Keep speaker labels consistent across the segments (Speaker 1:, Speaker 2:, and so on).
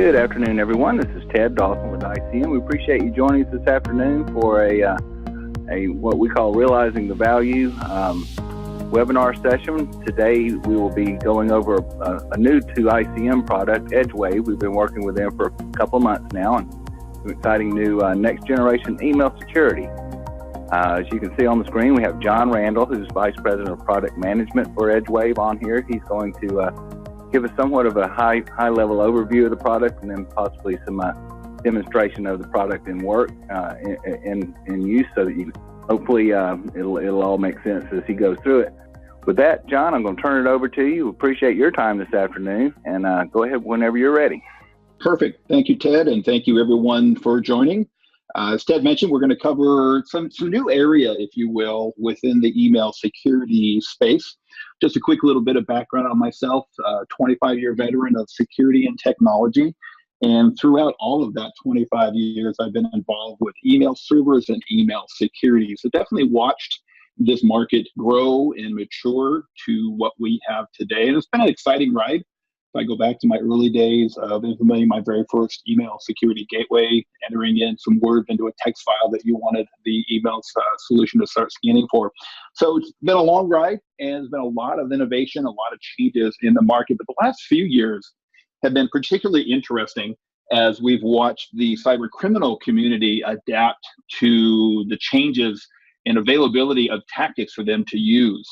Speaker 1: Good afternoon, everyone. This is Ted Dawson with ICM. We appreciate you joining us this afternoon for a what we call Realizing the Value webinar session. Today, we will be going over a new to ICM product, Edgewave. We've been working with them for a couple of months now, and some exciting new next generation email security. As you can see on the screen, we have John Randall, who's Vice President of Product Management for Edgewave on here. He's going to give us somewhat of a high-level overview of the product, and then possibly some demonstration of the product in work, in use, so that you hopefully it'll all make sense as he goes through it. With that, John, I'm going to turn it over to you. Appreciate your time this afternoon, and go ahead whenever you're ready.
Speaker 2: Perfect. Thank you, Ted, and thank you everyone for joining. As Ted mentioned, we're going to cover some new area, if you will, within the email security space. Just a quick little bit of background on myself, 25-year veteran of security and technology. And throughout all of that 25 years, I've been involved with email servers and email security. So definitely watched this market grow and mature to what we have today. And it's been an exciting ride. If I go back to my early days of implementing my very first email security gateway, entering in some words into a text file that you wanted the email solution to start scanning for. So it's been a long ride, and there's been a lot of innovation, a lot of changes in the market. But the last few years have been particularly interesting as we've watched the cyber criminal community adapt to the changes and availability of tactics for them to use.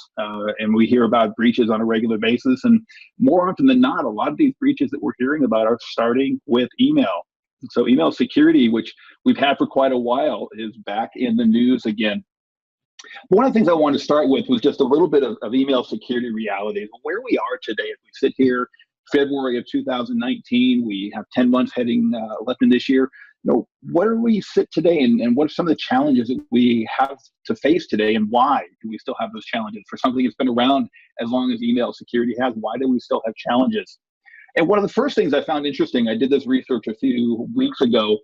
Speaker 2: And we hear about breaches on a regular basis. And more often than not, a lot of these breaches that we're hearing about are starting with email. So email security, which we've had for quite a while, is back in the news again. One of the things I wanted to start with was just a little bit of email security realities. Where we are today, as we sit here, February of 2019, we have 10 months heading left in this year. Where do we sit today, and what are some of the challenges that we have to face today, and why do we still have those challenges? For something that's been around as long as email security has, why do we still have challenges? And one of the first things I found interesting, I did this research a few weeks ago,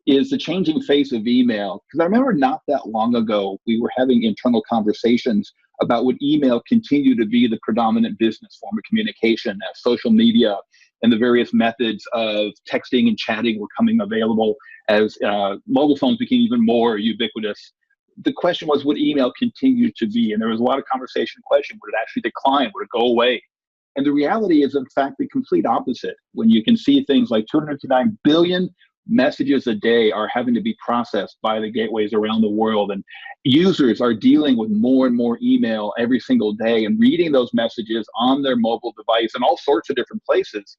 Speaker 2: is the changing face of email. Because I remember not that long ago, we were having internal conversations about would email continue to be the predominant business form of communication as social media and the various methods of texting and chatting were coming available, as mobile phones became even more ubiquitous. The question was, would email continue to be? And there was a lot of conversation question, would it actually decline? Would it go away? And the reality is, in fact, the complete opposite. When you can see things like 259 billion messages a day are having to be processed by the gateways around the world, and users are dealing with more and more email every single day and reading those messages on their mobile device in all sorts of different places.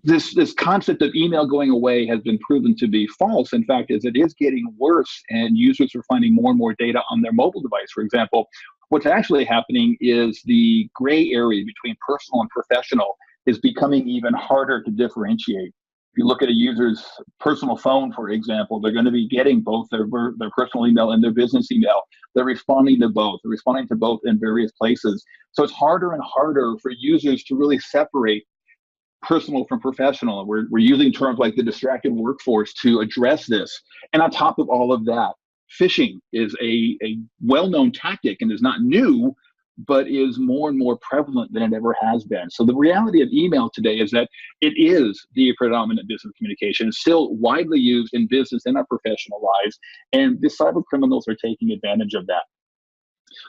Speaker 2: This concept of email going away has been proven to be false. In fact, as it is getting worse and users are finding more and more data on their mobile device, for example, what's actually happening is the gray area between personal and professional is becoming even harder to differentiate. If you look at a user's personal phone, for example, they're going to be getting both their personal email and their business email. They're responding to both. They're responding to both in various places. So it's harder and harder for users to really separate personal from professional. We're using terms like the distracted workforce to address this. And on top of all of that, phishing is a well-known tactic and is not new, but is more and more prevalent than it ever has been. So the reality of email today is that it is the predominant business communication. It's still widely used in business and our professional lives, and the cyber criminals are taking advantage of that.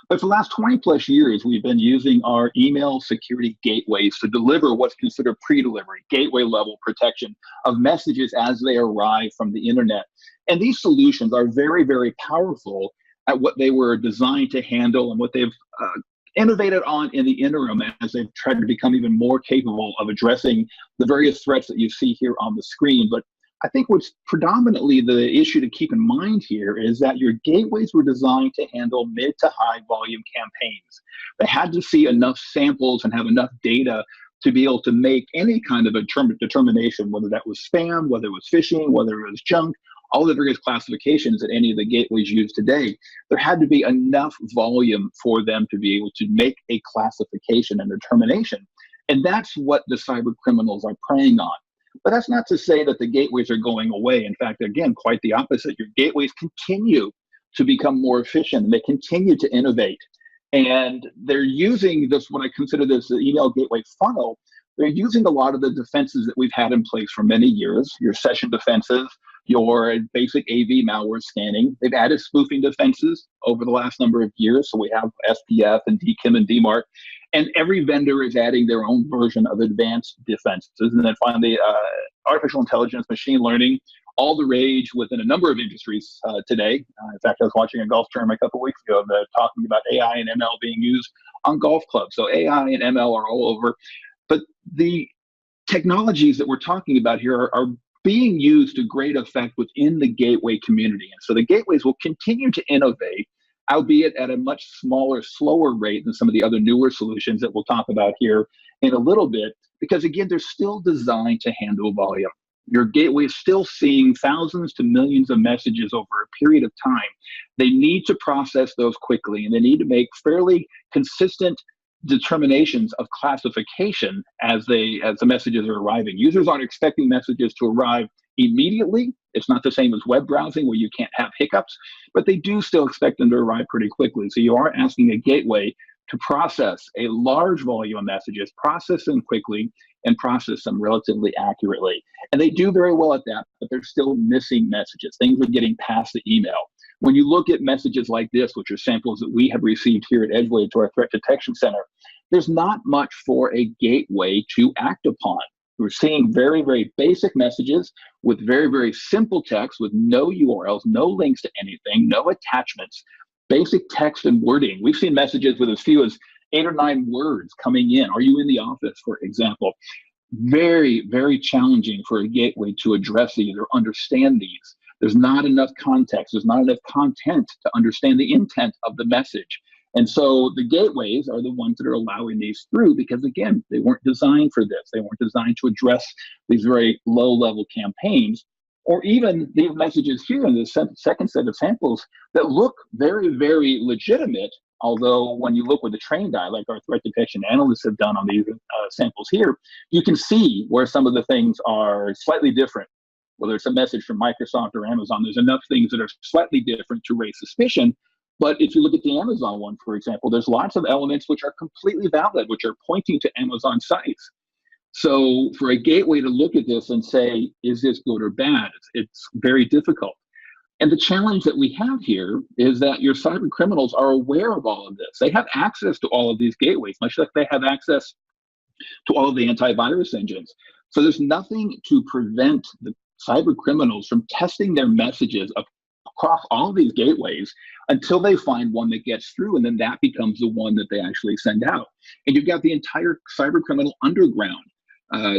Speaker 2: But for the last 20 plus years, we've been using our email security gateways to deliver what's considered pre-delivery, gateway level protection of messages as they arrive from the internet. And these solutions are very, very powerful at what they were designed to handle and what they've innovated on in the interim as they've tried to become even more capable of addressing the various threats that you see here on the screen. But I think what's predominantly the issue to keep in mind here is that your gateways were designed to handle mid to high volume campaigns. They had to see enough samples and have enough data to be able to make any kind of a determination, whether that was spam, whether it was phishing, whether it was junk, all the various classifications that any of the gateways use today. There had to be enough volume for them to be able to make a classification and determination. And that's what the cyber criminals are preying on. But that's not to say that the gateways are going away. In fact, again, quite the opposite. Your gateways continue to become more efficient, and they continue to innovate. And they're using this, what I consider this the email gateway funnel, they're using a lot of the defenses that we've had in place for many years, your session defenses, your basic AV malware scanning. They've added spoofing defenses over the last number of years. So we have SPF and DKIM and DMARC. And every vendor is adding their own version of advanced defenses. And then finally, artificial intelligence, machine learning, all the rage within a number of industries today. In fact, I was watching a golf tournament a couple of weeks ago talking about AI and ML being used on golf clubs. So AI and ML are all over. But the technologies that we're talking about here are being used to great effect within the gateway community. And so the gateways will continue to innovate, albeit at a much smaller, slower rate than some of the other newer solutions that we'll talk about here in a little bit, because again, they're still designed to handle volume. Your gateway is still seeing thousands to millions of messages over a period of time. They need to process those quickly, and they need to make fairly consistent determinations of classification as the messages are arriving. Users aren't expecting messages to arrive immediately. It's not the same as web browsing where you can't have hiccups, but they do still expect them to arrive pretty quickly. So you are asking a gateway to process a large volume of messages, process them quickly, and process them relatively accurately. And they do very well at that, but they're still missing messages. Things are getting past the email. When you look at messages like this, which are samples that we have received here at Edgewave to our Threat Detection Center, there's not much for a gateway to act upon. We're seeing very, very basic messages with very, very simple text with no URLs, no links to anything, no attachments, basic text and wording. We've seen messages with as few as 8 or 9 words coming in. Are you in the office, for example? Very, very challenging for a gateway to address these or understand these. There's not enough context. There's not enough content to understand the intent of the message. And so the gateways are the ones that are allowing these through because, again, they weren't designed for this. They weren't designed to address these very low-level campaigns or even these messages here in this second set of samples that look very, very legitimate. Although when you look with a trained eye, like our threat detection analysts have done on these samples here, you can see where some of the things are slightly different. Whether it's a message from Microsoft or Amazon, there's enough things that are slightly different to raise suspicion. But if you look at the Amazon one, for example, there's lots of elements which are completely valid, which are pointing to Amazon sites. So for a gateway to look at this and say, is this good or bad? It's very difficult. And the challenge that we have here is that your cyber criminals are aware of all of this. They have access to all of these gateways, much like they have access to all of the antivirus engines. So there's nothing to prevent the cyber criminals from testing their messages across all of these gateways until they find one that gets through, and then that becomes the one that they actually send out. And you've got the entire cyber criminal underground,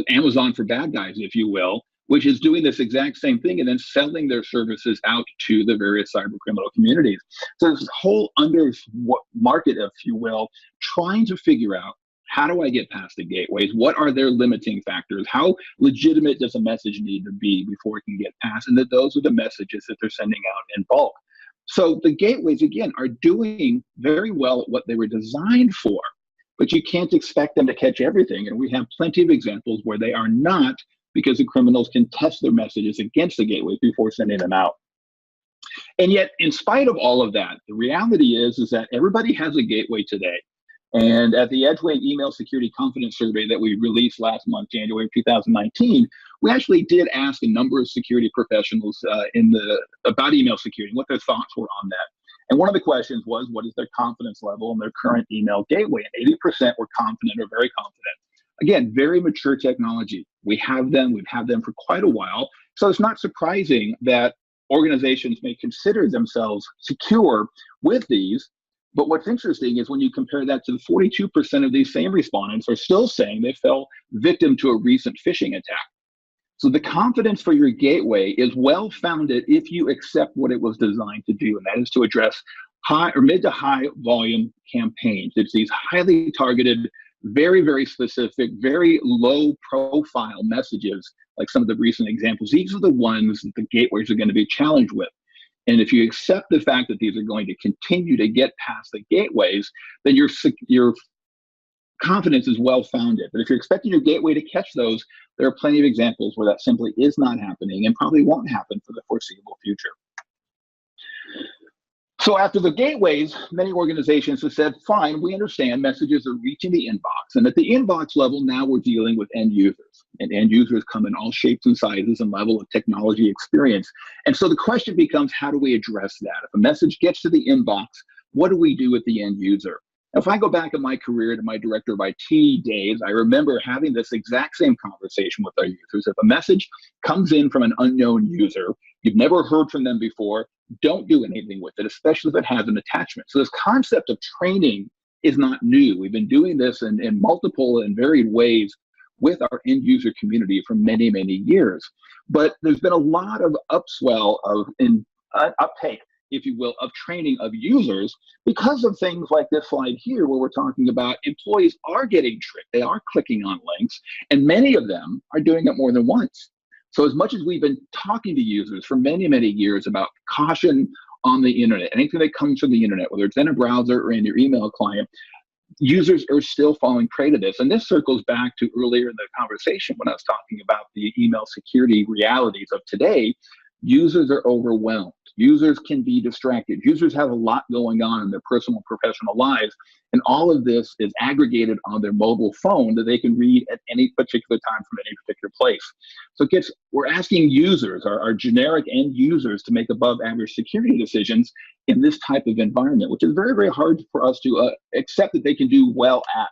Speaker 2: Amazon for bad guys, if you will, which is doing this exact same thing and then selling their services out to the various cyber criminal communities. So there's this whole market, if you will, trying to figure out, how do I get past the gateways? What are their limiting factors? How legitimate does a message need to be before it can get past? And that those are the messages that they're sending out in bulk. So the gateways, again, are doing very well at what they were designed for, but you can't expect them to catch everything. And we have plenty of examples where they are not, because the criminals can test their messages against the gateway before sending them out. And yet, in spite of all of that, the reality is that everybody has a gateway today. And at the Edgewave Email Security Confidence Survey that we released last month, January 2019, we actually did ask a number of security professionals about email security, what their thoughts were on that. And one of the questions was, what is their confidence level in their current email gateway? And 80% were confident or very confident. Again, very mature technology. We've had them for quite a while. So it's not surprising that organizations may consider themselves secure with these. But what's interesting is when you compare that to the 42% of these same respondents are still saying they fell victim to a recent phishing attack. So the confidence for your gateway is well-founded if you accept what it was designed to do, and that is to address high or mid to high volume campaigns. It's these highly targeted, very, very specific, very low profile messages, like some of the recent examples. These are the ones that the gateways are going to be challenged with. And if you accept the fact that these are going to continue to get past the gateways, then your confidence is well-founded. But if you're expecting your gateway to catch those, there are plenty of examples where that simply is not happening and probably won't happen for the foreseeable future. So after the gateways, many organizations have said, fine, we understand messages are reaching the inbox. And at the inbox level, now we're dealing with end users. And end users come in all shapes and sizes and level of technology experience. And so the question becomes, how do we address that? If a message gets to the inbox, what do we do with the end user? If I go back in my career to my director of IT days, I remember having this exact same conversation with our users. If a message comes in from an unknown user, you've never heard from them before, don't do anything with it, especially if it has an attachment. So this concept of training is not new. We've been doing this in multiple and varied ways with our end user community for many, many years. But there's been a lot of upswell of uptake, if you will, of training of users because of things like this slide here, where we're talking about employees are getting tricked. They are clicking on links, and many of them are doing it more than once. So as much as we've been talking to users for many, many years about caution on the internet, anything that comes from the internet, whether it's in a browser or in your email client, users are still falling prey to this. And this circles back to earlier in the conversation when I was talking about the email security realities of today. Users are overwhelmed. Users can be distracted. Users have a lot going on in their personal and professional lives. And all of this is aggregated on their mobile phone that they can read at any particular time from any particular place. So we're asking users, our generic end users, to make above average security decisions in this type of environment, which is very, very hard for us to accept that they can do well at.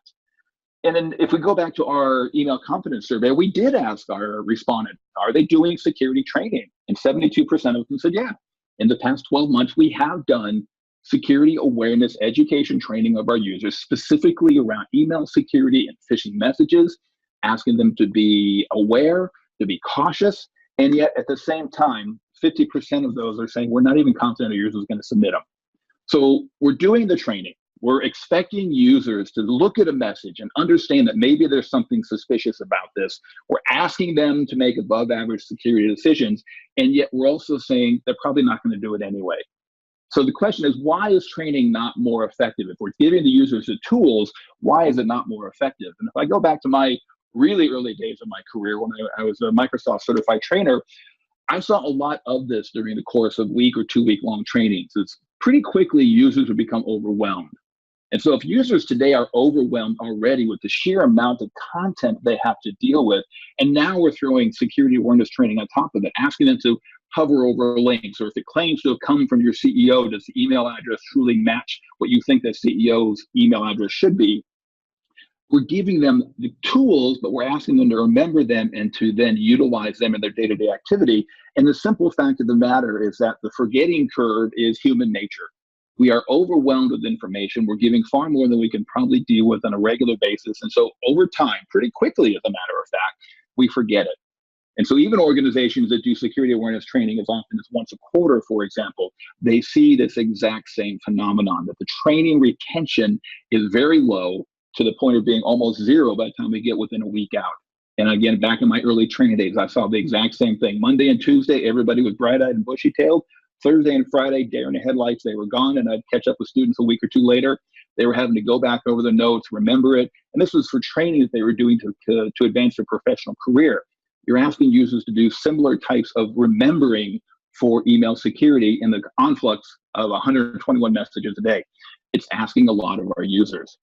Speaker 2: And then if we go back to our email confidence survey, we did ask our respondents, are they doing security training? And 72% of them said, yeah. In the past 12 months, we have done security awareness education training of our users, specifically around email security and phishing messages, asking them to be aware, to be cautious. And yet at the same time, 50% of those are saying we're not even confident our user is going to submit them. So we're doing the training. We're expecting users to look at a message and understand that maybe there's something suspicious about this. We're asking them to make above average security decisions, and yet we're also saying they're probably not going to do it anyway. So the question is, why is training not more effective? If we're giving the users the tools, why is it not more effective? And if I go back to my really early days of my career when I was a Microsoft certified trainer, I saw a lot of this during the course of week or 2 week long trainings. It's pretty quickly users would become overwhelmed. And so if users today are overwhelmed already with the sheer amount of content they have to deal with, and now we're throwing security awareness training on top of it, asking them to hover over links, or if it claims to have come from your CEO, does the email address truly match what you think that CEO's email address should be? We're giving them the tools, but we're asking them to remember them and to then utilize them in their day-to-day activity. And the simple fact of the matter is that the forgetting curve is human nature. We are overwhelmed with information. We're giving far more than we can probably deal with on a regular basis. And so over time, pretty quickly, as a matter of fact, we forget it. And so even organizations that do security awareness training as often as once a quarter, for example, they see this exact same phenomenon, that the training retention is very low to the point of being almost zero by the time we get within a week out. And again, back in my early training days, I saw the exact same thing. Monday and Tuesday, everybody was bright-eyed and bushy-tailed. Thursday and Friday, deer in the headlights, they were gone, and I'd catch up with students a week or two later. They were having to go back over the notes, remember it. And this was for training that they were doing to advance their professional career. You're asking users to do similar types of remembering for email security in the influx of 121 messages a day. It's asking a lot of our users.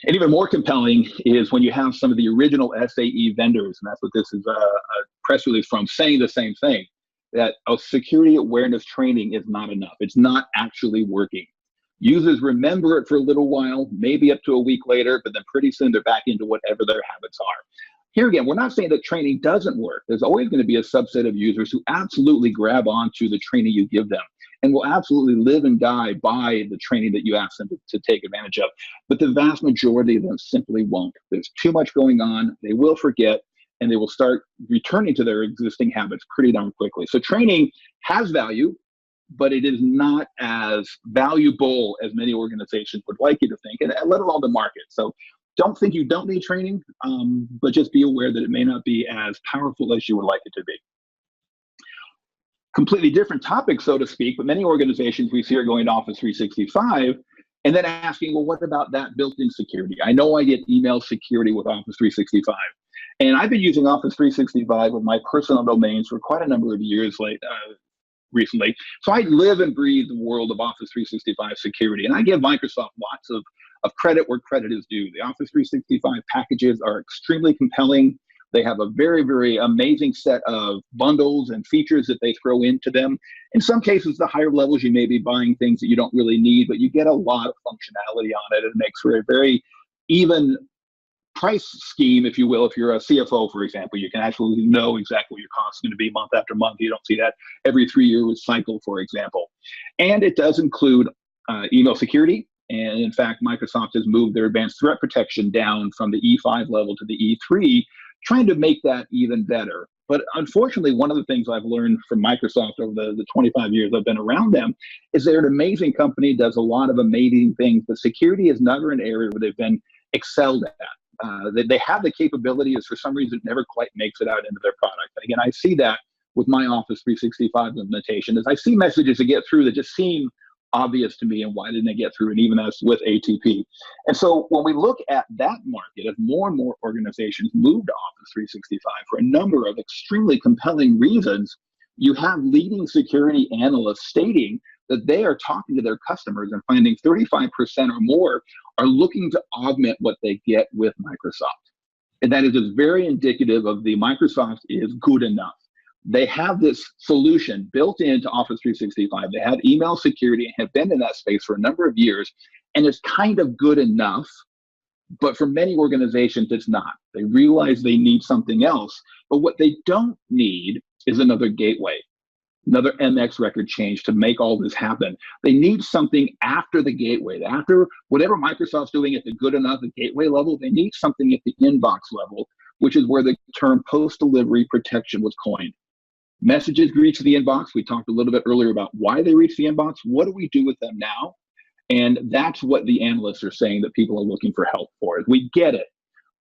Speaker 2: And even more compelling is when you have some of the original SAE vendors, and that's what this is a press release from, saying the same thing, that security awareness training is not enough. It's not actually working. Users remember it for a little while, maybe up to a week later, but then pretty soon they're back into whatever their habits are. Here again, we're not saying that training doesn't work. There's always going to be a subset of users who absolutely grab onto the training you give them and will absolutely live and die by the training that you ask them to take advantage of. But the vast majority of them simply won't. There's too much going on. They will forget, and they will start returning to their existing habits pretty darn quickly. So training has value, but it is not as valuable as many organizations would like you to think, and let alone the market. So don't think you don't need training, but just be aware that it may not be as powerful as you would like it to be. Completely different topic, so to speak, but many organizations we see are going to Office 365 and then asking, well, what about that built-in security? I know I get email security with Office 365. And I've been using Office 365 with my personal domains for quite a number of years recently. So I live and breathe the world of Office 365 security, and I give Microsoft lots of credit where credit is due. The Office 365 packages are extremely compelling. They have a very, very amazing set of bundles and features that they throw into them. In some cases, the higher levels, you may be buying things that you don't really need, but you get a lot of functionality on it. It makes for a very even price scheme, if you will. If you're a CFO, for example, you can actually know exactly what your cost is going to be month after month. You don't see that every 3-year cycle, for example. And it does include email security. And in fact, Microsoft has moved their advanced threat protection down from the E5 level to the E3, trying to make that even better. But unfortunately, one of the things I've learned from Microsoft over the 25 years I've been around them is they're an amazing company, does a lot of amazing things, but security is never an area where they've been excelled at. They have the capabilities, for some reason, it never quite makes it out into their product. And again, I see that with my Office 365 implementation, is I see messages that get through that just seem obvious to me, and why didn't they get through? And even as with ATP. And so when we look at that market, as more and more organizations move to Office 365 for a number of extremely compelling reasons, you have leading security analysts stating that they are talking to their customers and finding 35% or more are looking to augment what they get with Microsoft. And that is just very indicative of the Microsoft is good enough. They have this solution built into Office 365. They have email security and have been in that space for a number of years, and it's kind of good enough. But for many organizations, it's not. They realize they need something else, but what they don't need is another gateway, another MX record change to make all this happen. They need something after the gateway, after whatever Microsoft's doing at the good enough, the gateway level, they need something at the inbox level, which is where the term post-delivery protection was coined. Messages reach the inbox. We talked a little bit earlier about why they reach the inbox. What do we do with them now? And that's what the analysts are saying that people are looking for help for. We get it.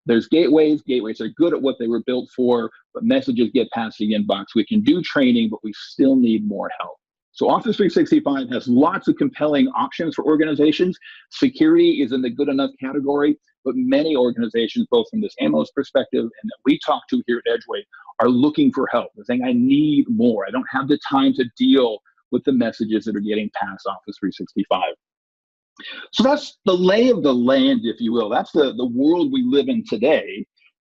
Speaker 2: There's gateways. Gateways are good at what they were built for, but messages get past the inbox. We can do training, but we still need more help. So Office 365 has lots of compelling options for organizations. Security is in the good enough category, but many organizations, both from this analyst perspective and that we talk to here at Edgewave, are looking for help. They're saying, I need more. I don't have the time to deal with the messages that are getting past Office 365. So that's the lay of the land, if you will. That's the world we live in today.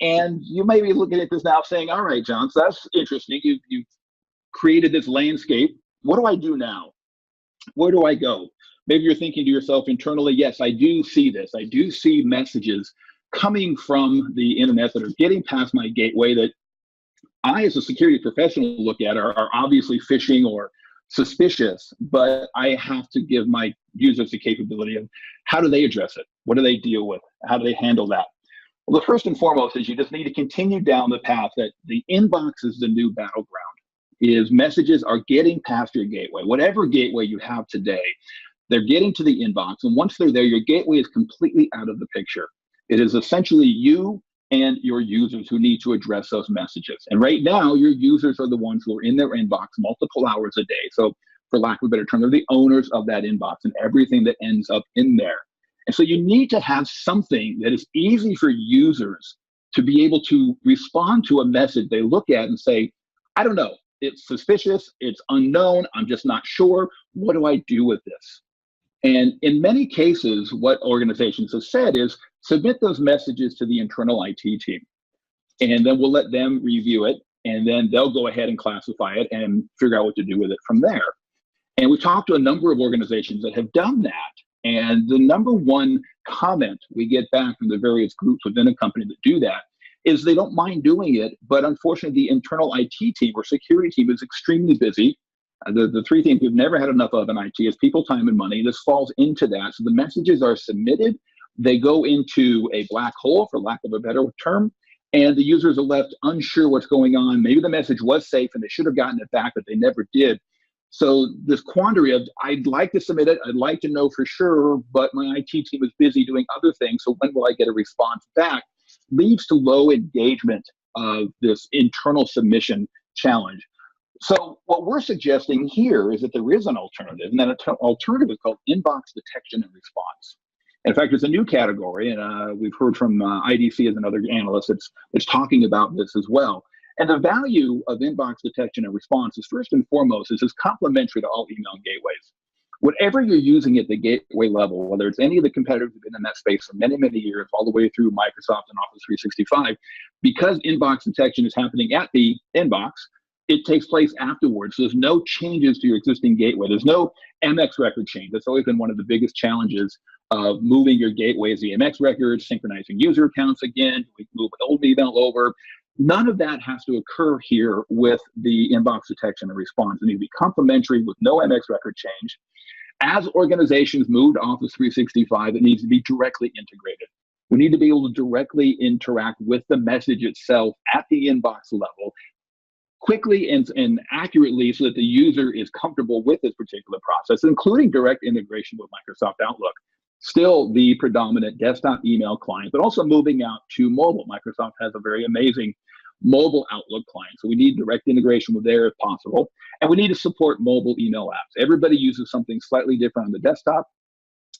Speaker 2: And you may be looking at this now saying, all right, John, so that's interesting. You've created this landscape. What do I do now? Where do I go? Maybe you're thinking to yourself internally, yes, I do see this. I do see messages coming from the internet that are getting past my gateway that I, as a security professional, look at are obviously phishing or suspicious, but I have to give my users the capability of how do they address it? What do they deal with? How do they handle that? Well, the first and foremost is you just need to continue down the path that the inbox is the new battleground. Is messages are getting past your gateway. Whatever gateway you have today, they're getting to the inbox. And once they're there, your gateway is completely out of the picture. It is essentially you and your users who need to address those messages. And right now, your users are the ones who are in their inbox multiple hours a day. So for lack of a better term, they're the owners of that inbox and everything that ends up in there. And so you need to have something that is easy for users to be able to respond to a message they look at and say, I don't know, it's suspicious, it's unknown, I'm just not sure. What do I do with this? And in many cases, what organizations have said is submit those messages to the internal IT team, and then we'll let them review it, and then they'll go ahead and classify it and figure out what to do with it from there. And we've talked to a number of organizations that have done that. And the number one comment we get back from the various groups within a company that do that is they don't mind doing it, but unfortunately the internal IT team or security team is extremely busy. The three things we've never had enough of in IT is people, time, and money. This falls into that. So the messages are submitted, they go into a black hole, for lack of a better term, and the users are left unsure what's going on. Maybe the message was safe and they should have gotten it back, but they never did. So this quandary of, I'd like to submit it, I'd like to know for sure, but my IT team is busy doing other things, so when will I get a response back, leads to low engagement of this internal submission challenge. So what we're suggesting here is that there is an alternative, and that alternative is called inbox detection and response. In fact, it's a new category, and we've heard from IDC as another analyst that's talking about this as well. And the value of inbox detection and response is first and foremost, is it's complementary to all email gateways. Whatever you're using at the gateway level, whether it's any of the competitors who've been in that space for many, many years, all the way through Microsoft and Office 365, because inbox detection is happening at the inbox, it takes place afterwards. So there's no changes to your existing gateway. There's no MX record change. That's always been one of the biggest challenges of moving your gateway as the MX records, synchronizing user accounts again, we move old email over. None of that has to occur here with the inbox detection and response. It needs to be complementary with no MX record change. As organizations move to Office 365, it needs to be directly integrated. We need to be able to directly interact with the message itself at the inbox level quickly and accurately so that the user is comfortable with this particular process, including direct integration with Microsoft Outlook. Still the predominant desktop email client, but also moving out to mobile. Microsoft has a very amazing mobile Outlook client. So we need direct integration with there if possible. And we need to support mobile email apps. Everybody uses something slightly different on the desktop.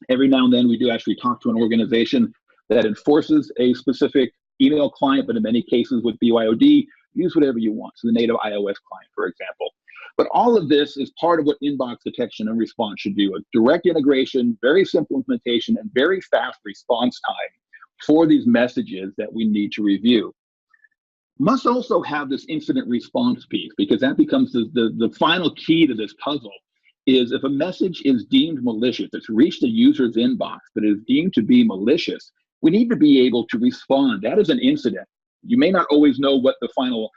Speaker 2: Every now and then we do actually talk to an organization that enforces a specific email client, but in many cases with BYOD, use whatever you want. So the native iOS client, for example. But all of this is part of what inbox detection and response should do. A direct integration, very simple implementation, and very fast response time for these messages that we need to review. Must also have this incident response piece, because that becomes the final key to this puzzle, is if a message is deemed malicious, it's reached a user's inbox, but is deemed to be malicious, we need to be able to respond. That is an incident. You may not always know what the final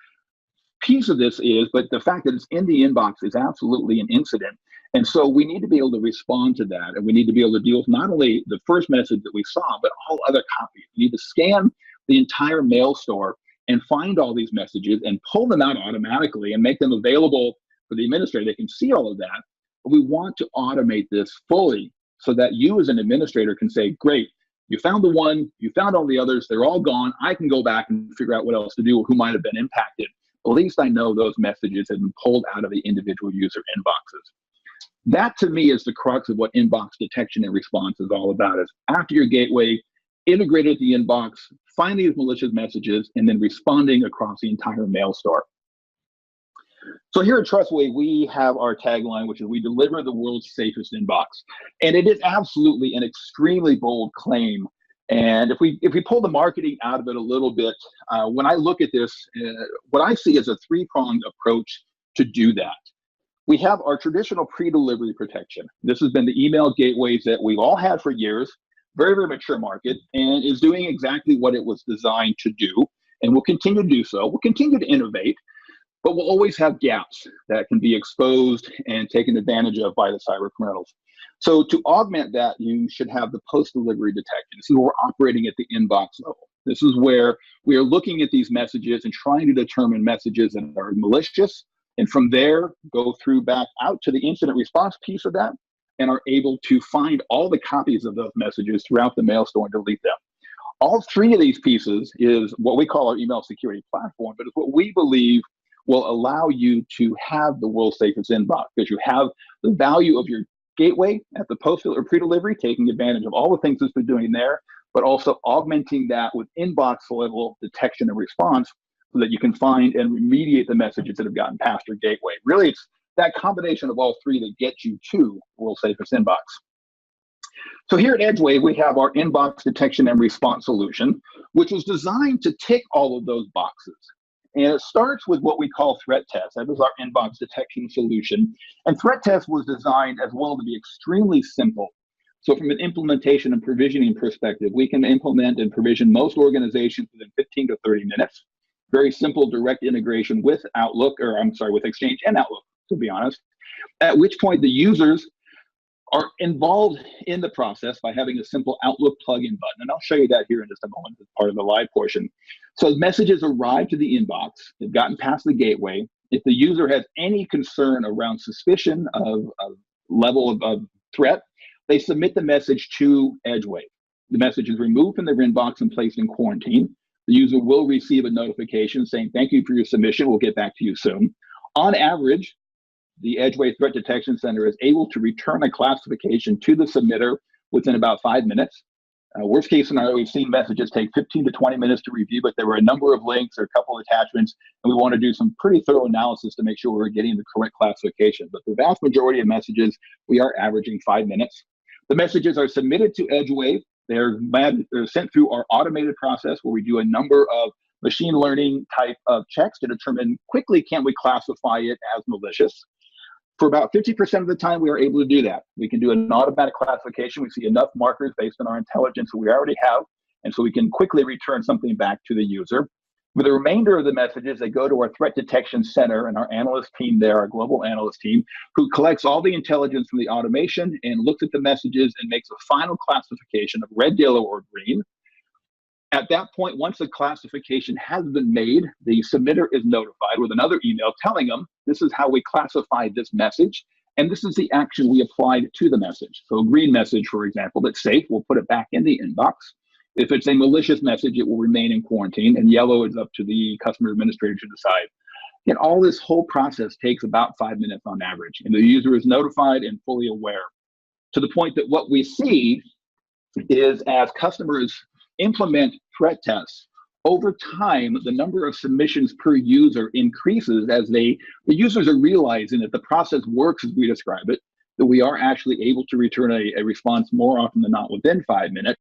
Speaker 2: piece of this is, but the fact that it's in the inbox is absolutely an incident. And so we need to be able to respond to that. And we need to be able to deal with not only the first message that we saw, but all other copies. We need to scan the entire mail store and find all these messages and pull them out automatically and make them available for the administrator. They can see all of that. But we want to automate this fully so that you as an administrator can say, great, you found the one, you found all the others, they're all gone. I can go back and figure out what else to do or who might have been impacted. At least I know those messages have been pulled out of the individual user inboxes. That to me is the crux of what inbox detection and response is all about, is after your gateway, integrated the inbox, find these malicious messages, and then responding across the entire mail store. So here at Trustwave, we have our tagline, which is we deliver the world's safest inbox. And it is absolutely an extremely bold claim. And if we pull the marketing out of it a little bit, when I look at this, what I see is a three-pronged approach to do that. We have our traditional pre-delivery protection. This has been the email gateways that we've all had for years, very, very mature market, and is doing exactly what it was designed to do, and will continue to do so. We'll continue to innovate, but we'll always have gaps that can be exposed and taken advantage of by the cyber criminals. So to augment that, you should have the post-delivery detection. This is where we're operating at the inbox level. This is where we are looking at these messages and trying to determine messages that are malicious, and from there, go through back out to the incident response piece of that, and are able to find all the copies of those messages throughout the mail store and delete them. All three of these pieces is what we call our email security platform, but it's what we believe will allow you to have the world's safest inbox, because you have the value of your gateway at the post or pre-delivery, taking advantage of all the things it's been doing there, but also augmenting that with inbox level detection and response so that you can find and remediate the messages that have gotten past your gateway. Really, it's that combination of all three that gets you to world's safest inbox. So here at Edgewave, we have our inbox detection and response solution, which was designed to tick all of those boxes. And it starts with what we call threat test. That is our inbox detection solution. And threat test was designed as well to be extremely simple. So from an implementation and provisioning perspective, we can implement and provision most organizations within 15 to 30 minutes. Very simple direct integration with Outlook, or I'm sorry, with Exchange and Outlook, to be honest. At which point the users are involved in the process by having a simple Outlook plugin button. And I'll show you that here in just a moment as part of the live portion. So messages arrive to the inbox. They've gotten past the gateway. If the user has any concern around suspicion of level of threat, they submit the message to Edgewave. The message is removed from their inbox and placed in quarantine. The user will receive a notification saying, thank you for your submission. We'll get back to you soon. On average, the Edgewave Threat Detection Center is able to return a classification to the submitter within about 5 minutes. Worst case scenario, we've seen messages take 15 to 20 minutes to review, but there were a number of links or a couple of attachments, and we want to do some pretty thorough analysis to make sure we're getting the correct classification. But the vast majority of messages, we are averaging 5 minutes. The messages are submitted to Edgewave. They're sent through our automated process where we do a number of machine learning type of checks to determine quickly can we classify it as malicious. For about 50% of the time, we are able to do that. We can do an automatic classification. We see enough markers based on our intelligence that we already have, and so we can quickly return something back to the user. For the remainder of the messages, they go to our threat detection center and our analyst team there, our global analyst team, who collects all the intelligence from the automation and looks at the messages and makes a final classification of red, yellow, or green. At that point, once the classification has been made, the submitter is notified with another email telling them, this is how we classified this message, and this is the action we applied to the message. So a green message, for example, that's safe, we'll put it back in the inbox. If it's a malicious message, it will remain in quarantine, and yellow is up to the customer administrator to decide. And all this whole process takes about 5 minutes on average, and the user is notified and fully aware. To the point that what we see is as customers implement threat tests, over time, the number of submissions per user increases as the users are realizing that the process works as we describe it, that we are actually able to return a response more often than not within 5 minutes.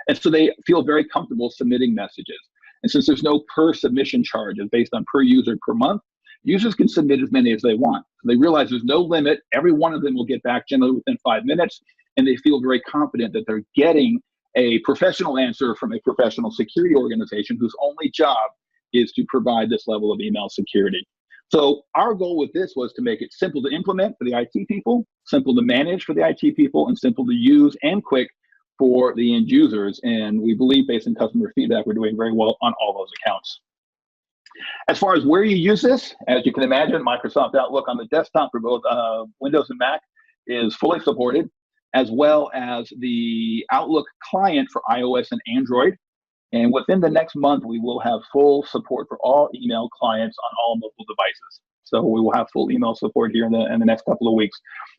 Speaker 2: And so they feel very comfortable submitting messages. And since there's no per submission charge, it's based on per user per month, users can submit as many as they want. So they realize there's no limit. Every one of them will get back generally within 5 minutes, and they feel very confident that they're getting a professional answer from a professional security organization whose only job is to provide this level of email security. So our goal with this was to make it simple to implement for the IT people, simple to manage for the IT people, and simple to use and quick for the end users. And we believe, based on customer feedback, we're doing very well on all those accounts. As far as where you use this, as you can imagine, Microsoft Outlook on the desktop for both Windows and Mac is fully supported, as well as the Outlook client for iOS and Android. And within the next month, we will have full support for all email clients on all mobile devices. So we will have full email support here in the next couple of weeks.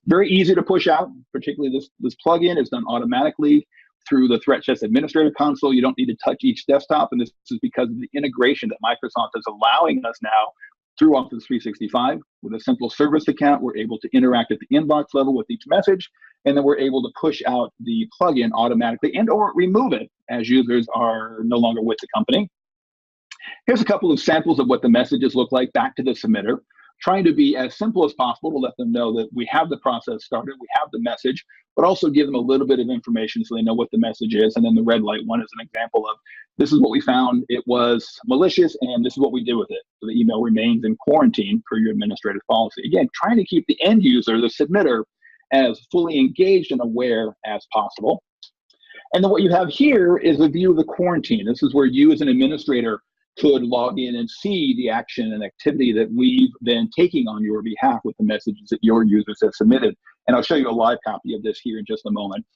Speaker 2: Very easy to push out, particularly this plugin is done automatically through the Threat Chest Administrator console. You don't need to touch each desktop, and this is because of the integration that Microsoft is allowing us now through Office 365. With a simple service account, we're able to interact at the inbox level with each message, and then we're able to push out the plugin automatically and or remove it as users are no longer with the company. Here's a couple of samples of what the messages look like back to the submitter, trying to be as simple as possible to let them know that we have the process started, we have the message, but also give them a little bit of information so they know what the message is. And then the red light one is an example of, this is what we found, it was malicious, and this is what we did with it. So the email remains in quarantine per your administrative policy. Again, trying to keep the end user, the submitter, as fully engaged and aware as possible. And then what you have here is a view of the quarantine. This is where you as an administrator could log in and see the action and activity that we've been taking on your behalf with the messages that your users have submitted. And I'll show you a live copy of this here in just a moment.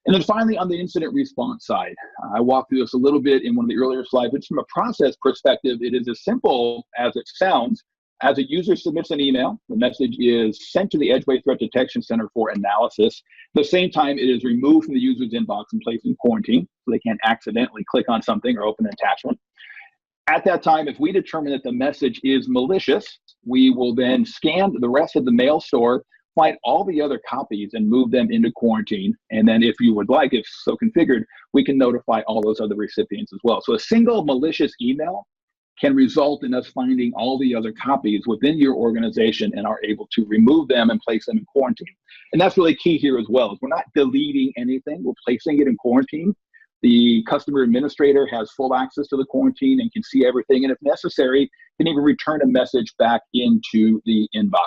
Speaker 2: And then finally, on the incident response side, I walked through this a little bit in one of the earlier slides, but from a process perspective, it is as simple as it sounds. As a user submits an email, the message is sent to the Edgewave Threat Detection Center for analysis. At the same time, it is removed from the user's inbox and placed in quarantine, so they can't accidentally click on something or open an attachment. At that time, if we determine that the message is malicious, we will then scan the rest of the mail store, find all the other copies and move them into quarantine. And then if you would like, if so configured, we can notify all those other recipients as well. So a single malicious email can result in us finding all the other copies within your organization and are able to remove them and place them in quarantine. And that's really key here as well, is we're not deleting anything, we're placing it in quarantine. The customer administrator has full access to the quarantine and can see everything, and if necessary, can even return a message back into the inbox.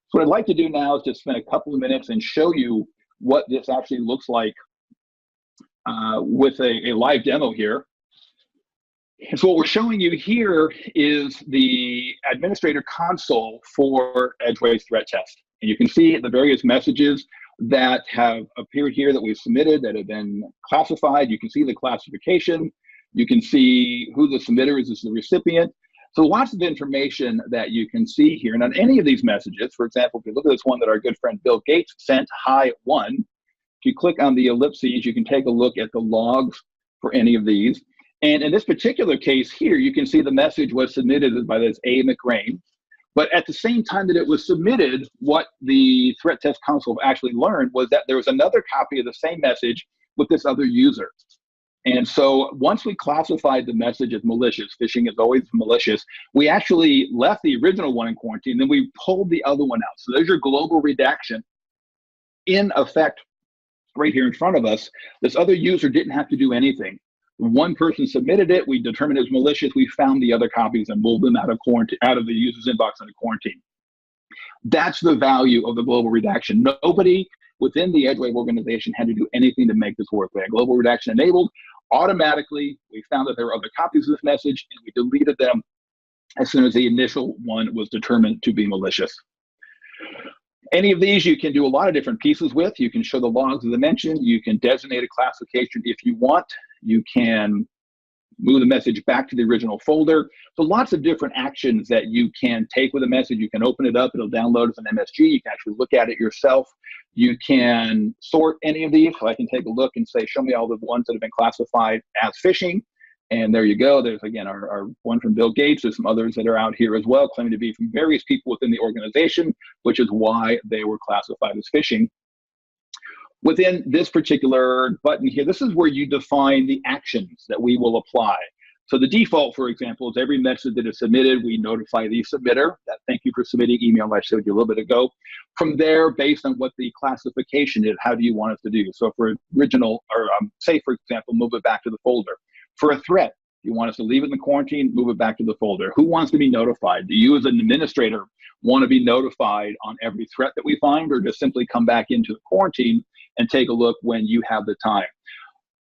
Speaker 2: So what I'd like to do now is just spend a couple of minutes and show you what this actually looks like with a live demo here. And so what we're showing you here is the administrator console for Edgewave's threat test. And you can see the various messages that have appeared here that we've submitted that have been classified. You can see the classification. You can see who the submitter is the recipient. So lots of information that you can see here. And on any of these messages, for example, if you look at this one that our good friend Bill Gates sent, hi one, If you click on the ellipses, you can take a look at the logs for any of these. And in this particular case here, you can see the message was submitted by this A. McRae. But at the same time that it was submitted, what the threat test console actually learned was that there was another copy of the same message with this other user. And so once we classified the message as malicious, phishing is always malicious, we actually left the original one in quarantine, then we pulled the other one out. So there's your global redaction in effect right here in front of us. This other user didn't have to do anything. One person submitted it, we determined it was malicious, we found the other copies and moved them out of quarantine, out of the user's inbox into quarantine. That's the value of the global redaction. Nobody within the Edgewave organization had to do anything to make this work. We had global redaction enabled. Automatically, we found that there were other copies of this message, and we deleted them as soon as the initial one was determined to be malicious. Any of these you can do a lot of different pieces with. You can show the logs as I mentioned. You can designate a classification if you want. You can move the message back to the original folder. So lots of different actions that you can take with a message. You can open it up, it'll download as an MSG. You can actually look at it yourself. You can sort any of these. So I can take a look and say, show me all the ones that have been classified as phishing. And there you go. There's, again, our one from Bill Gates. There's some others that are out here as well, claiming to be from various people within the organization, which is why they were classified as phishing. Within this particular button here, this is where you define the actions that we will apply. So the default, for example, is every message that is submitted, we notify the submitter that thank you for submitting email I showed you a little bit ago. From there, based on what the classification is, how do you want us to do? So for original, or say, for example, move it back to the folder. For a threat, you want us to leave it in the quarantine, move it back to the folder. Who wants to be notified? Do you as an administrator want to be notified on every threat that we find, or just simply come back into the quarantine and take a look when you have the time?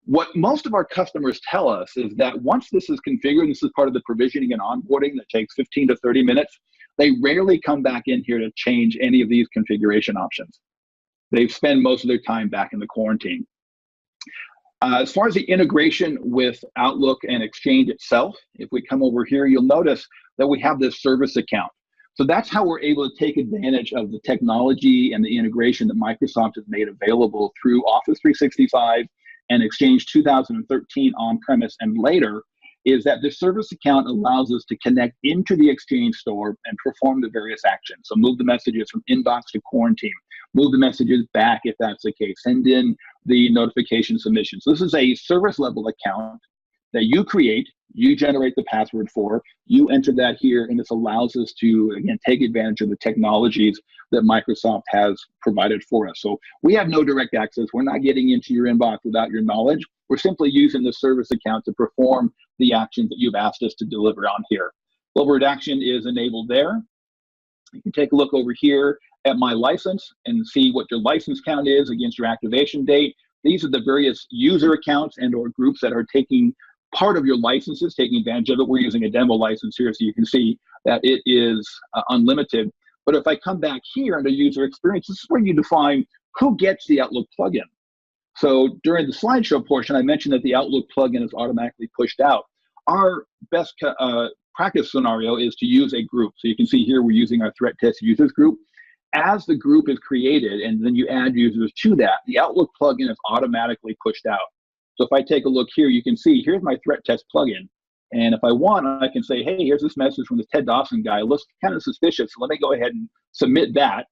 Speaker 2: What most of our customers tell us is that once this is configured, and this is part of the provisioning and onboarding that takes 15 to 30 minutes, they rarely come back in here to change any of these configuration options. They spend most of their time back in the quarantine. As far as the integration with Outlook and Exchange itself, if we come over here, you'll notice that we have this service account. So that's how we're able to take advantage of the technology and the integration that Microsoft has made available through Office 365 and Exchange 2013 on-premise and later, is that the service account allows us to connect into the Exchange store and perform the various actions. So move the messages from inbox to quarantine, move the messages back if that's the case, send in the notification submission. So this is a service level account that you create, you generate the password for, you enter that here, and this allows us to, again, take advantage of the technologies that Microsoft has provided for us. So we have no direct access. We're not getting into your inbox without your knowledge. We're simply using the service account to perform the actions that you've asked us to deliver on here. Global redaction is enabled there. You can take a look over here at my license and see what your license count is against your activation date. These are the various user accounts and or groups that are taking part of your licenses, taking advantage of it. We're using a demo license here, so you can see that it is unlimited. But if I come back here under user experience, this is where you define who gets the Outlook plugin. So during the slideshow portion, I mentioned that the Outlook plugin is automatically pushed out. Our best practice scenario is to use a group. So you can see here we're using our threat test users group. As the group is created and then you add users to that, the Outlook plugin is automatically pushed out. So if I take a look here, you can see here's my threat test plugin. And if I want, I can say, hey, here's this message from this Ted Dawson guy. It looks kind of suspicious. So let me go ahead and submit that.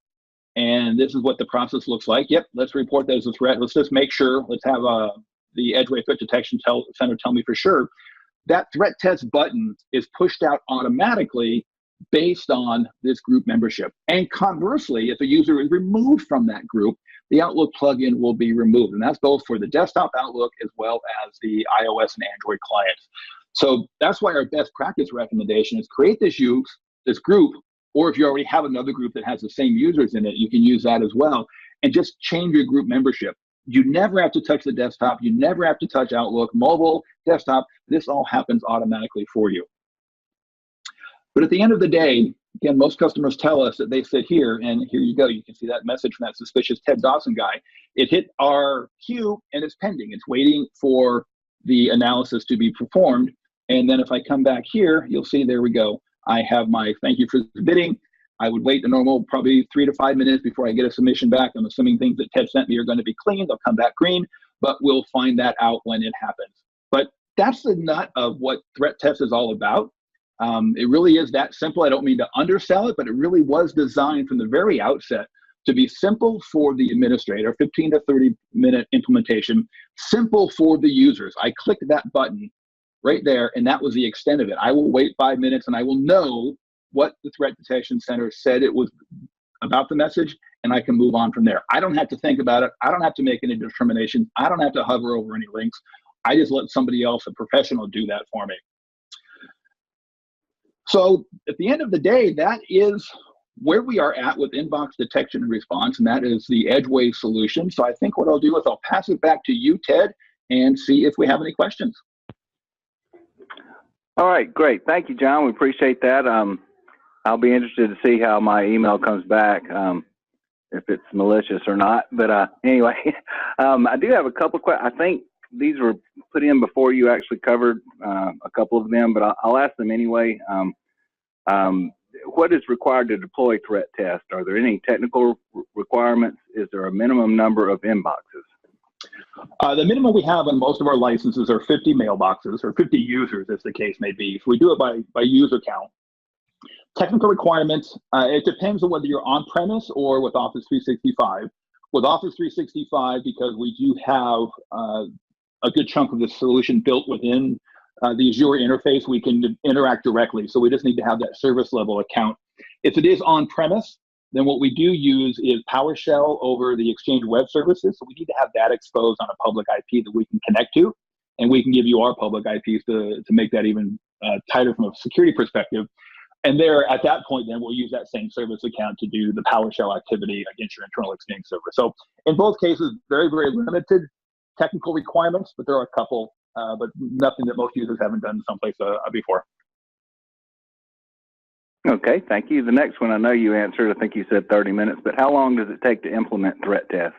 Speaker 2: And this is what the process looks like. Yep, let's report that as a threat. Let's just make sure. Let's have the Edgewave Threat Detection Center tell me for sure. That threat test button is pushed out automatically based on this group membership. And conversely, if a user is removed from that group, the Outlook plugin will be removed. And that's both for the desktop Outlook as well as the iOS and Android clients. So that's why our best practice recommendation is create this group, or if you already have another group that has the same users in it, you can use that as well, and just change your group membership. You never have to touch the desktop. You never have to touch Outlook, mobile, desktop. This all happens automatically for you. But at the end of the day, again, most customers tell us that they sit here, and here you go. You can see that message from that suspicious Ted Dawson guy. It hit our queue, and it's pending. It's waiting for the analysis to be performed. And then if I come back here, you'll see, there we go. I have my thank you for submitting. I would wait the normal probably 3 to 5 minutes before I get a submission back. I'm assuming things that Ted sent me are going to be clean. They'll come back green, but we'll find that out when it happens. But that's the nut of what threat test is all about. It really is that simple. I don't mean to undersell it, but it really was designed from the very outset to be simple for the administrator, 15 to 30-minute implementation, simple for the users. I clicked that button right there, and that was the extent of it. I will wait 5 minutes, and I will know what the threat detection center said it was about the message, and I can move on from there. I don't have to think about it. I don't have to make any determination. I don't have to hover over any links. I just let somebody else, a professional, do that for me. So at the end of the day, that is where we are at with inbox detection and response, and that is the Edgewave solution. So I think what I'll do is I'll pass it back to you, Ted, and see if we have any questions.
Speaker 1: All right, great. Thank you, John. We appreciate that. I'll be interested to see how my email comes back, if it's malicious or not. But anyway, I do have a couple of questions. I think these were put in before you actually covered a couple of them, but I'll ask them anyway. What is required to deploy threat test? Are there any technical requirements? Is there a minimum number of inboxes?
Speaker 2: The minimum we have on most of our licenses are 50 mailboxes, or 50 users, as the case may be. So we do it by user count. Technical requirements, it depends on whether you're on-premise or with Office 365. With Office 365, because we do have a good chunk of the solution built within the Azure interface, we can interact directly. So we just need to have that service level account. If it is on-premise, then what we do use is PowerShell over the Exchange web services. So we need to have that exposed on a public IP that we can connect to, and we can give you our public IPs to make that even tighter from a security perspective. And there, at that point, then we'll use that same service account to do the PowerShell activity against your internal Exchange server. So in both cases, very, very limited technical requirements, but there are a couple, but nothing that most users haven't done someplace before.
Speaker 1: Okay, thank you. The next one I know you answered. I think you said 30 minutes, but how long does it take to implement threat test?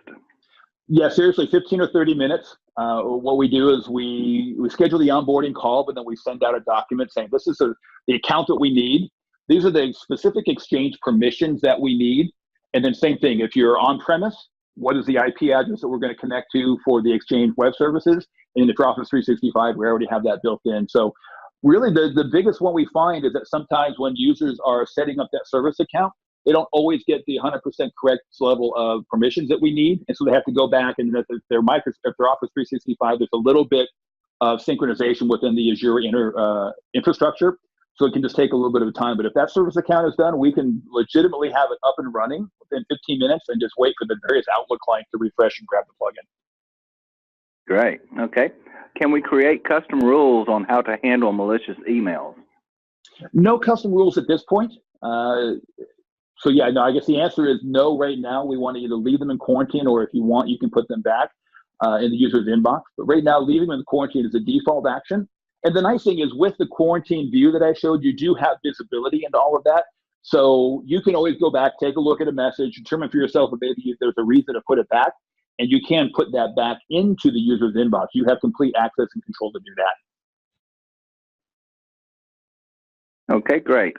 Speaker 2: Yeah, seriously, 15 or 30 minutes. What we do is we schedule the onboarding call, but then we send out a document saying this is the account that we need. These are the specific Exchange permissions that we need. And then same thing, if you're on premise, what is the IP address that we're going to connect to for the Exchange web services? And if you're Office 365, we already have that built in. So really the biggest one we find is that sometimes when users are setting up that service account, they don't always get the 100% correct level of permissions that we need. And so they have to go back, and if they're Office 365, there's a little bit of synchronization within the Azure infrastructure. So it can just take a little bit of time. But if that service account is done, we can legitimately have it up and running within 15 minutes and just wait for the various Outlook clients to refresh and grab the plugin.
Speaker 1: Great. Okay. Can we create custom rules on how to handle malicious emails?
Speaker 2: No custom rules at this point. So yeah, no, I guess the answer is no right now. We want to either leave them in quarantine, or if you want, you can put them back in the user's inbox. But right now, leaving them in quarantine is a default action. And the nice thing is with the quarantine view that I showed, you do have visibility into all of that. So you can always go back, take a look at a message, determine for yourself if maybe there's a reason to put it back, and you can put that back into the user's inbox. You have complete access and control to do that.
Speaker 1: Okay, great.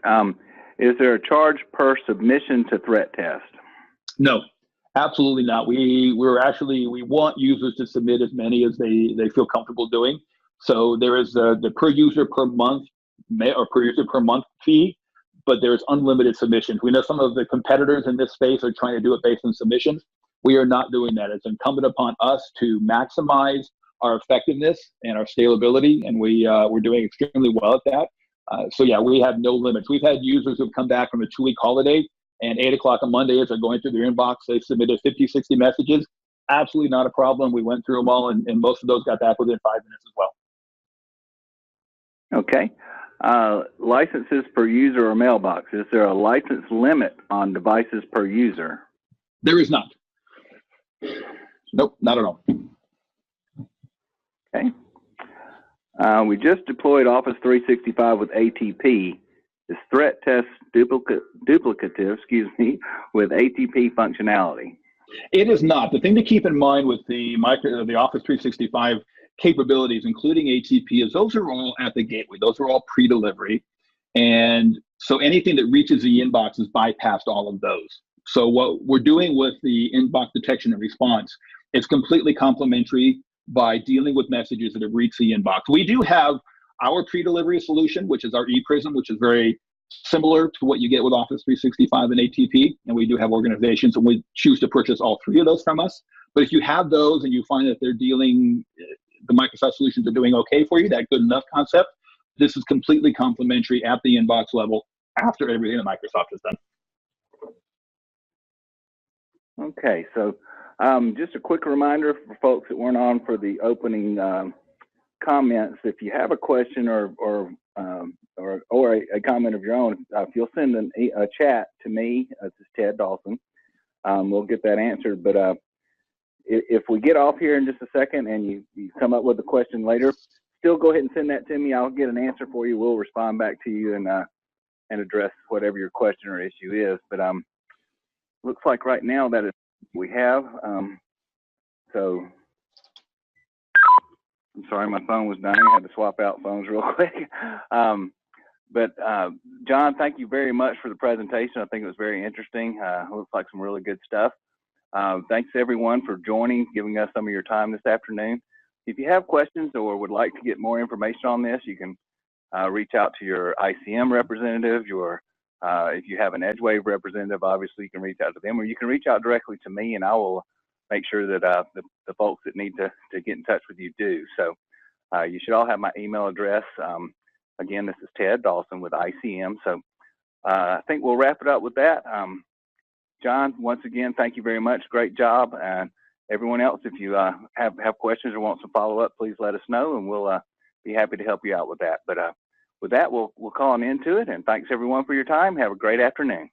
Speaker 1: Is there a charge per submission to threat test?
Speaker 2: No, absolutely not. We want users to submit as many as they feel comfortable doing. So there is the per user per month or per user per month fee, but there's unlimited submissions. We know some of the competitors in this space are trying to do it based on submissions. We are not doing that. It's incumbent upon us to maximize our effectiveness and our scalability, and we're doing extremely well at that. So yeah, we have no limits. We've had users who've come back from a 2-week holiday, and 8 o'clock on Monday as they're going through their inbox, they submitted 50, 60 messages. Absolutely not a problem. We went through them all, and most of those got back within 5 minutes as well.
Speaker 1: Okay. Licenses per user or mailbox. Is there a license limit on devices per user?
Speaker 2: There is not. Nope, not at all.
Speaker 1: Okay. We just deployed Office 365 with ATP. Is threat test duplicative, with ATP functionality?
Speaker 2: It is not. The thing to keep in mind with the Office 365 capabilities, including ATP, is those are all at the gateway. Those are all pre-delivery. And So anything that reaches the inbox is bypassed all of those. So what we're doing with the inbox detection and response is completely complementary by dealing with messages that have reached the inbox. We do have our pre-delivery solution, which is our ePrism, which is very similar to what you get with Office 365 and ATP. And we do have organizations and we choose to purchase all three of those from us. But if you have those and you find that they're dealing, the Microsoft solutions are doing okay for you, that good enough concept, this is completely complementary at the inbox level after everything that Microsoft has done.
Speaker 1: Okay, so just a quick reminder for folks that weren't on for the opening comments. If you have a question or a comment of your own, if you'll send a chat to me, this is Ted Dawson, we'll get that answered. But if we get off here in just a second and you come up with a question later, still go ahead and send that to me. I'll get an answer for you. We'll respond back to you and address whatever your question or issue is. But looks like right now that is we have. So I'm sorry, my phone was dying. I had to swap out phones real quick. But John, thank you very much for the presentation. I think it was very interesting. Looks like some really good stuff. Thanks everyone for joining, giving us some of your time this afternoon. If you have questions or would like to get more information on this, you can reach out to your ICM representative. If you have an Edgewave representative, obviously you can reach out to them, or you can reach out directly to me, and I will make sure that the folks that need to get in touch with you do. So you should all have my email address. Again, this is Ted Dawson with ICM. So I think we'll wrap it up with that. John, once again, thank you very much. Great job. And everyone else, if you have questions or want some follow-up, please let us know, and we'll be happy to help you out with that. But with that, we'll call an end to it. And thanks everyone for your time. Have a great afternoon.